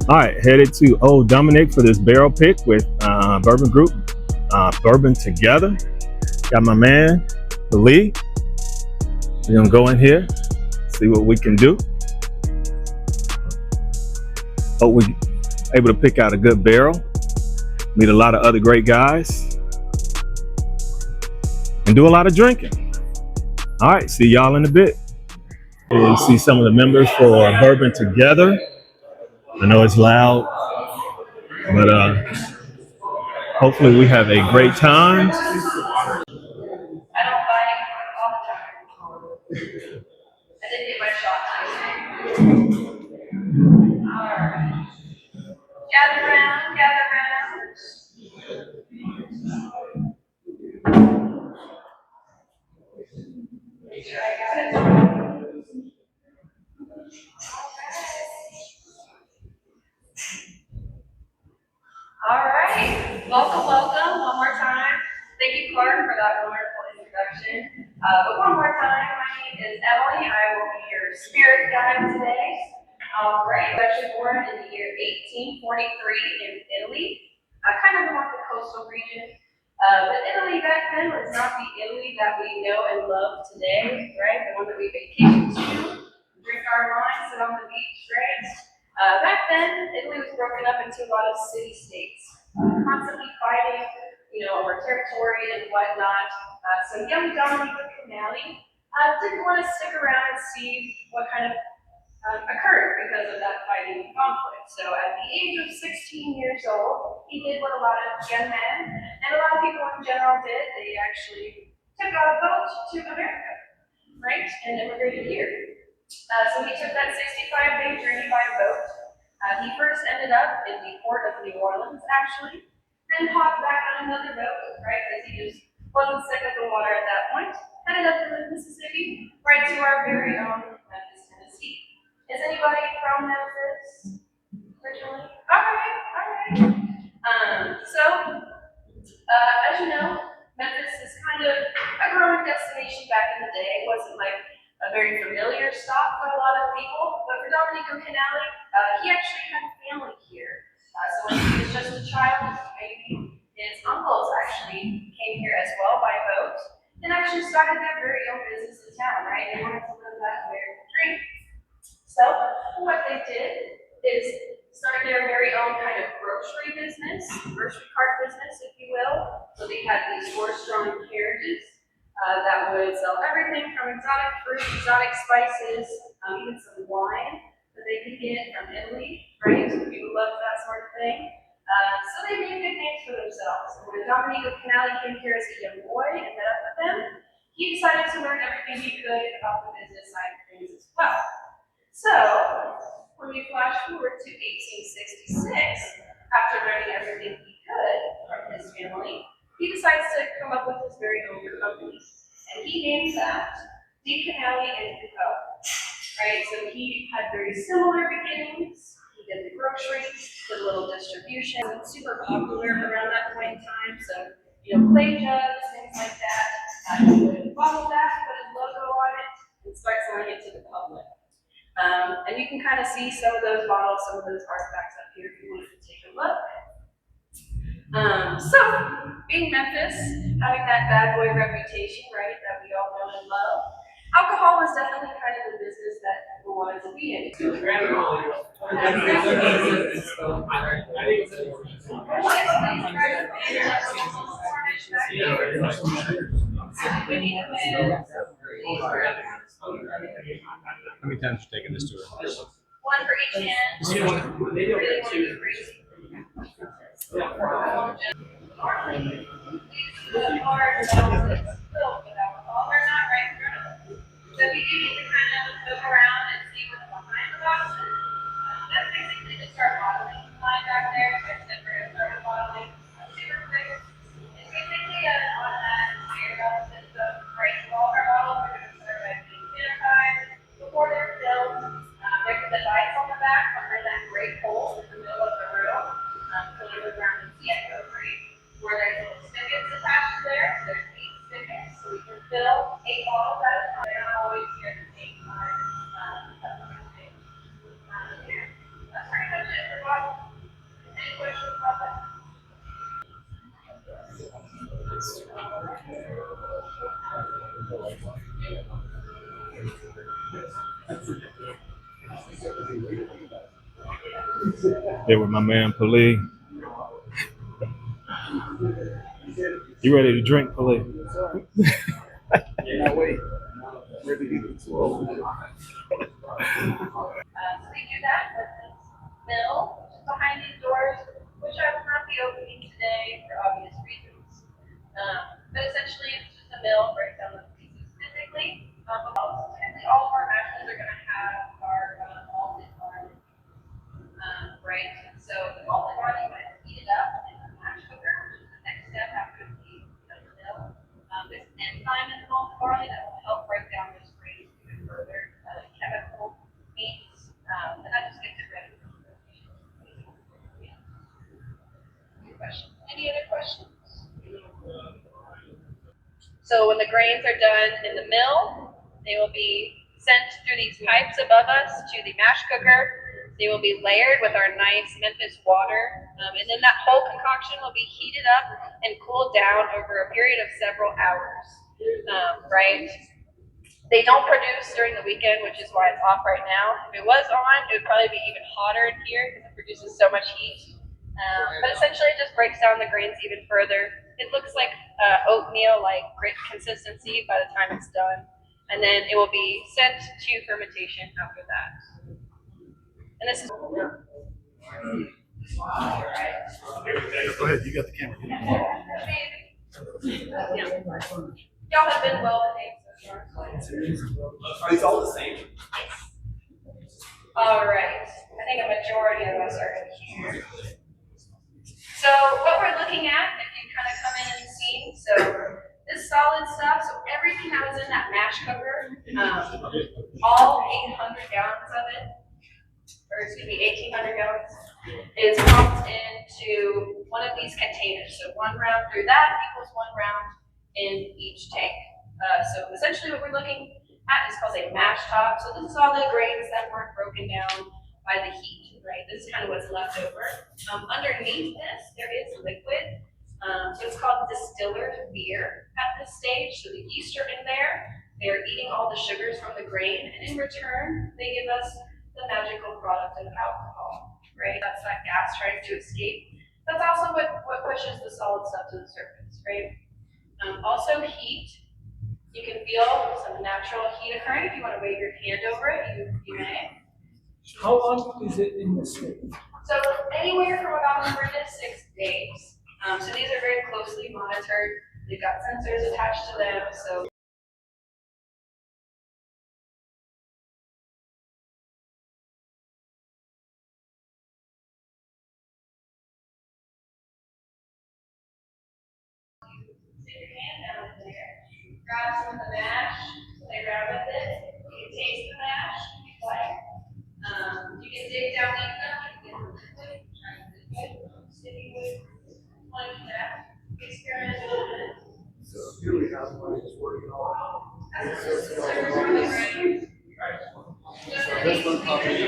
All right, headed to Old Dominick for this barrel pick with Bourbon Group, Bourbon Together. Got my man, Lee. We're gonna go in here, see what we can do. Hope we're able to pick out a good barrel, meet a lot of other great guys, and do a lot of drinking. All right, see y'all in a bit. You see some of the members for Bourbon Together. I know it's loud, but hopefully we have a great time. I don't bike all the time. I did get my shot today. Alright. Gather around, gather around. Make sure I got it. Alright. Welcome, welcome. One more time. Thank you, Clark, for that wonderful introduction. But one more time, my name is Emily. I will be your spirit guide today. Alright, I was actually born in the year 1843 in Italy, kind of more the coastal region. But Italy back then was not the Italy that we know and love today, right? The one that we vacation to, drink our wine, sit on the beach, right? Back then, Italy was broken up into a lot of city-states, constantly fighting, over territory and whatnot. So young Dominick didn't want to stick around and see what kind of occurred because of that fighting and conflict. So at the age of 16 years old, he did what a lot of young men and a lot of people in general did. They actually took a boat to America, right, and immigrated here. So he took that 65-day journey by boat. He first ended up in the port of New Orleans, actually, then hopped back on another boat, right, because he just wasn't sick of the water at that point. Headed up to the Mississippi, right to our very own Memphis, Tennessee. Is anybody from Memphis originally? All right. As you know, Memphis is kind of a growing destination back in the day. It wasn't like a very familiar stop for a lot of people, but for Dominick Canale, he actually had family here. So when he was just a child, maybe his uncles actually came here as well by boat and actually started their very own business in town, right? They wanted to live that American dream. So what they did is started their very own kind of grocery cart business, if you will. So they had these horse-drawn carriages that would sell everything from exotic fruit, exotic spices, even some wine that they could get from Italy, right? So people loved that sort of thing. So they made good names for themselves. And when Dominick Canale came here as a young boy and met up with them, he decided to learn everything he could about the business side of things as well. So, when we flash forward to 1866, after learning everything he could from his family, he decides to come up with his very own company. And he names that Canale and Co. Right? So he had very similar beginnings. He did the groceries, did a little distribution, super popular around that point in time. So, play jugs, things like that. He would bottle that, put his logo on it, and start selling it to the public. And you can kind of see some of those bottles, some of those artifacts up here if you wanted to take a look. So, being Memphis, having that bad boy reputation, right, that we all know and love, alcohol was definitely kind of the business that people wanted to be in. How many times have you taken this tour? One for each hand. Really two. The bars filled with alcohol. They're not right in front of us. So we do need to kind of move around and see what's behind the boxes. That's basically just our bottling line back there. So I said we're going to start bottling super quick. It's basically an automatic conveyor belt that's right to all of our bottles. We're going to start by being sanitized before they're filled. There's a device on the back behind that great hole in the middle of the room. So we look around and see it go free. Where there's little spigots attached there. There's 8 spigots, so we can fill 8 bottles at a time. They're not always here at the same time. That's pretty much it for bottles. There with my man Pali. You ready to drink, Pali? Yeah, wait. So we do that with this mill, which is behind these doors, which I will not be opening today for obvious reasons. But essentially, it's just a mill, breaks down the pieces physically. But typically, all of our mashes are going to have our malted barley, right? So the malted barley, you might heat it up in the mash cooker, which is the next step after the mill. There's an enzyme in the malted barley that will help break down those grains even further, chemical means, and that just gets it ready for fermentation. Good question. Any other questions? So when the grains are done in the mill, they will be sent through these pipes above us to the mash cooker. They will be layered with our nice Memphis water, and then that whole concoction will be heated up and cooled down over a period of several hours. Right? They don't produce during the weekend, which is why it's off right now. If it was on, it would probably be even hotter in here because it produces so much heat. But essentially, it just breaks down the grains even further. It looks like oatmeal, like grit consistency by the time it's done. And then it will be sent to fermentation after that. And this is Go ahead, you got the camera. y'all have been well behaved so far. Are these all the same? All right. I think a majority of us are in here. So what we're looking at, if you kind of come in and see, so this solid stuff, so everything that was in that mash cooker, all 800 gallons of it, or excuse me, 1,800 gallons, is pumped into one of these containers. So one round through that equals one round in each tank. So essentially what we're looking at is called a mash top. So this is all the grains that weren't broken down by the heat, right? This is kind of what's left over. Underneath this, there is liquid. So it's called distillers beer at this stage. So the yeast are in there. They're eating all the sugars from the grain, and in return, they give us the magical product of alcohol, right? That's that gas trying to escape. That's also what pushes the solid stuff to the surface, right? Also heat. You can feel some natural heat occurring. If you want to wave your hand over it, you may. How long is it in the state? So anywhere from about 3 to 6 days. So these are very closely monitored. They've got sensors attached to them. So stick your hand down in there, grab some of the mash, play around with it. You can taste the mash if you like. You can dig down deep enough, you can get liquid, sticky wood, like that. Experiment a little bit. So here we have one that's working on. This one probably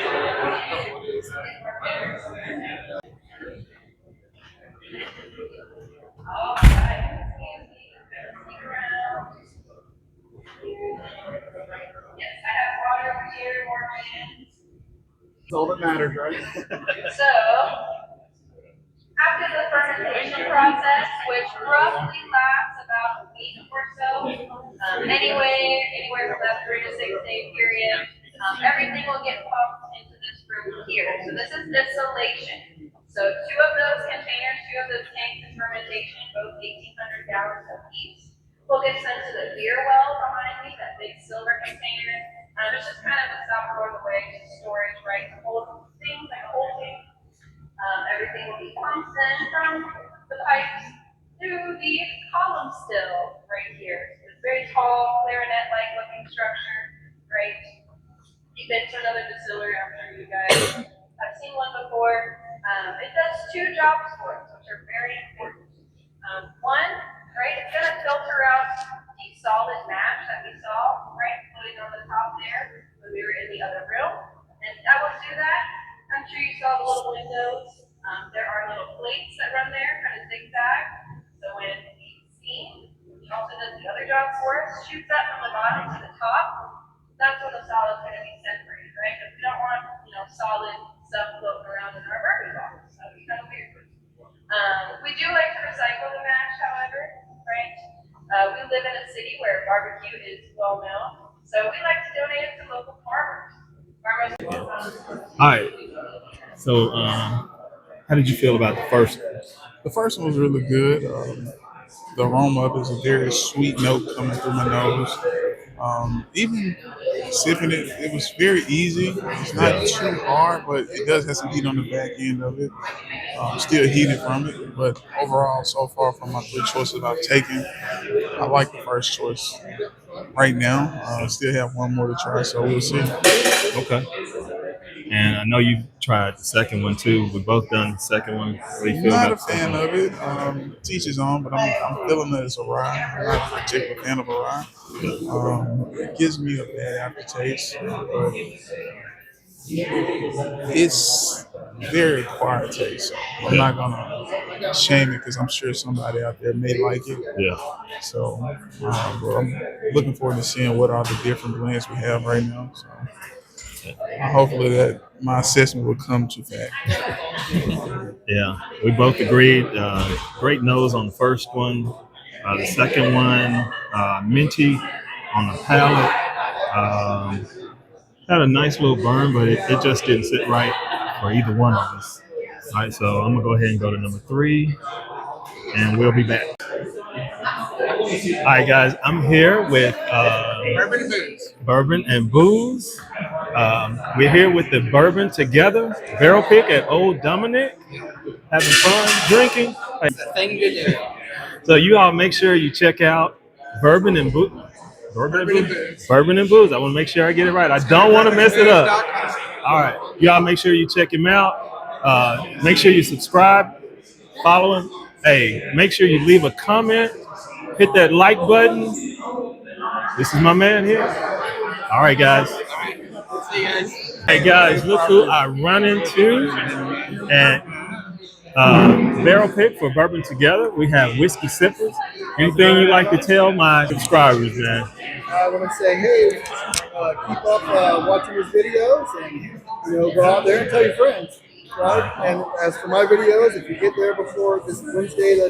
All right. Yes, I have water over here, more hands. That's all that matters, right? So, after the fermentation process, which roughly lasts about a week or so, anywhere from that 3 to 6 day period, everything will get pumped into this room here. So this is distillation. So 2 of those containers, 2 of those tanks in fermentation, both 1,800 gallons apiece, will get sent to the beer well behind me, that big silver container. It's just kind of a stop along the way to storage, right? To hold things like a whole thing. Everything will be pumped in from the pipes through the column still right here. So it's very tall, clarinet-like looking structure, right? You've been to another distillery, I'm sure you guys have seen one before. It does 2 jobs for us, which are very important. One, right, it's going to filter out the solid mash that we saw, right, floating on the top there when we were in the other room. And that will do that. I'm sure you saw the little windows. There are little plates that run there, kind of zigzag. So when the steam, which also does the other job for us, shoots up from the bottom to the top, that's when the solid's going to be separated, right? Because we don't want, solid stuff floating around in our bourbon bottles. That would be kind of weird. We do like to recycle the mash, however, right? We live in a city where barbecue is well known, so we like to donate it to local farmers. All right. So, how did you feel about the first one? The first one was really good. The aroma of it is a very sweet note coming through my nose. Even sipping it, it was very easy. It's not too hard, but it does have some heat on the back end of it. Still heated from it, but overall, so far from my three choices I've taken, I like the first choice right now. Still have one more to try, so we'll see. Okay. And I know you tried the second one too. We both done the second one. What do you feel Not about a the second fan one? of it. Teach his own, but I'm feeling that it's a rye. I'm not a particular fan of a rye. It gives me a bad aftertaste, but it's very acquired taste. So I'm not gonna shame it because I'm sure somebody out there may like it. Yeah. So but I'm looking forward to seeing what are the different blends we have right now. So hopefully that my assessment will come to fact. Yeah. We both agreed. Great nose on the first one. The second one, minty on the palate. Had a nice little burn, but it just didn't sit right for either one of us. All right, so I'm gonna go ahead and go to number 3, and we'll be back. All right, guys, I'm here with Bourbon and Booze. We're here with the Bourbon Together barrel pick at Old Dominick, having fun drinking. Thing to do. So you all make sure you check out Bourbon and Booze. Bourbon and Booze. I want to make sure I get it right. I don't want to mess it up. All right, y'all make sure you check him out. Make sure you subscribe, follow him. Hey, make sure you leave a comment, hit that like button. This is my man here. All right, guys. See you guys. Hey guys, look who I run into at barrel pick for Bourbon Together. We have whiskey sippers. Anything you like to tell my subscribers, man? I want to say, hey, keep up watching his videos, and go out there and tell your friends, right? And as for my videos, if you get there before this Wednesday, I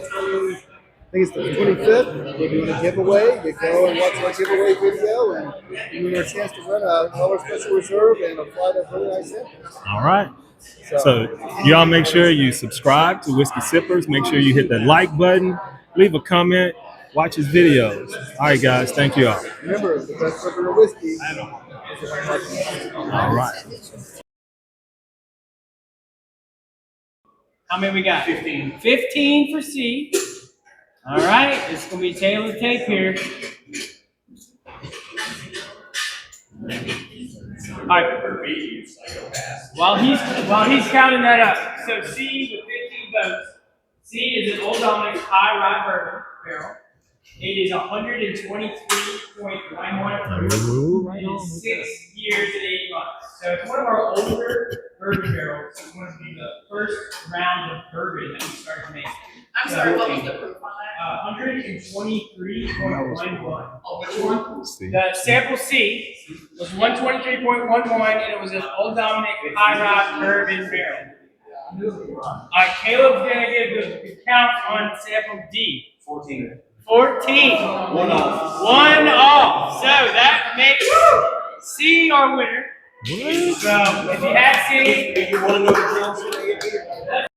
think it's the 25th, we're doing a giveaway. You go and watch my giveaway video, and you win a chance to win a color special reserve and a flight of really nice samples. All right. So y'all make sure you subscribe to Whiskey Sippers. Make sure you hit that like button, leave a comment, watch his videos. All right, guys. Thank you all. Remember, the best sipper of whiskey. All right. How many we got? 15. 15 for C. All right, it's gonna be tail of the tape here. All right. While he's counting that up, so C with 15 votes. C is an Old Dominick high rye bourbon barrel. It is 123.11 proof. It is 6 years and 8 months. So it's one of our older bourbon barrels. It's going to be the first round of bourbon that we started to make. I'm sorry, what was the proof on that? 123.11. Oh, which one? The sample C was 123.11, and it was an Old Dominick high rye bourbon barrel. Caleb's gonna give the count on sample D. 14. 14. One off. One off. So that makes C our winner. So if you had C, You want to know the